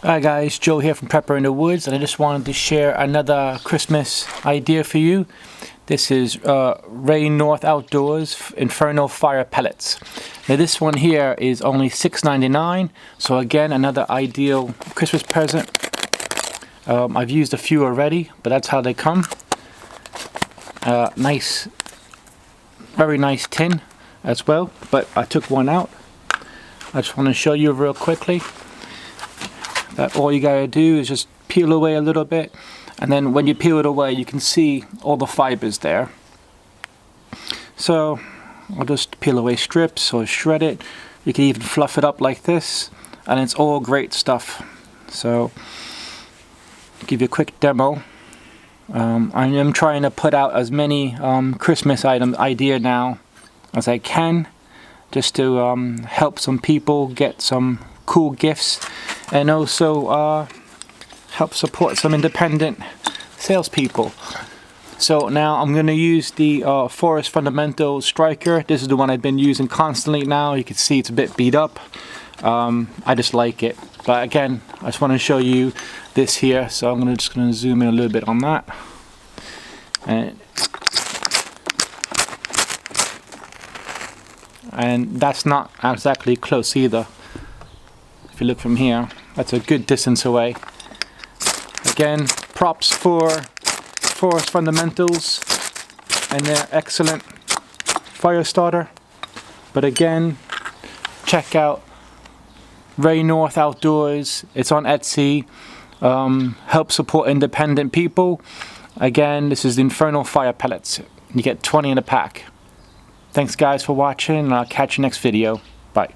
Hi guys, Joe here from Prepper in the Woods, and I just wanted to share another Christmas idea for you. This is Rain North Outdoors Inferno Fire Pellets. Now this one here is only $6.99, so again another ideal Christmas present. I've used a few already, but that's how they come. Nice, very nice tin as well, but I took one out. I just want to show you real quickly that all you gotta do is just peel away a little bit, and then when you peel it away you can see all the fibers there. So I'll just peel away strips or shred it. You can even fluff it up like this, and it's all great stuff. So I'll give you a quick demo. I am trying to put out as many Christmas idea now as I can, just to help some people get some cool gifts, and also help support some independent salespeople. So now I'm going to use the Forest Fundamental Striker. This is the one I've been using constantly now. You can see it's a bit beat up. I just like it. But again, I just want to show you this here. So I'm just going to zoom in a little bit on that. And that's not exactly close either. If you look from here, that's a good distance away. Again, props for Forest Fundamentals and their excellent fire starter. But again, check out Rain North Outdoors. It's on Etsy. Help support independent people. Again, this is the Inferno Fire Pellets. You get 20 in a pack. Thanks guys for watching, and I'll catch you next video. Bye.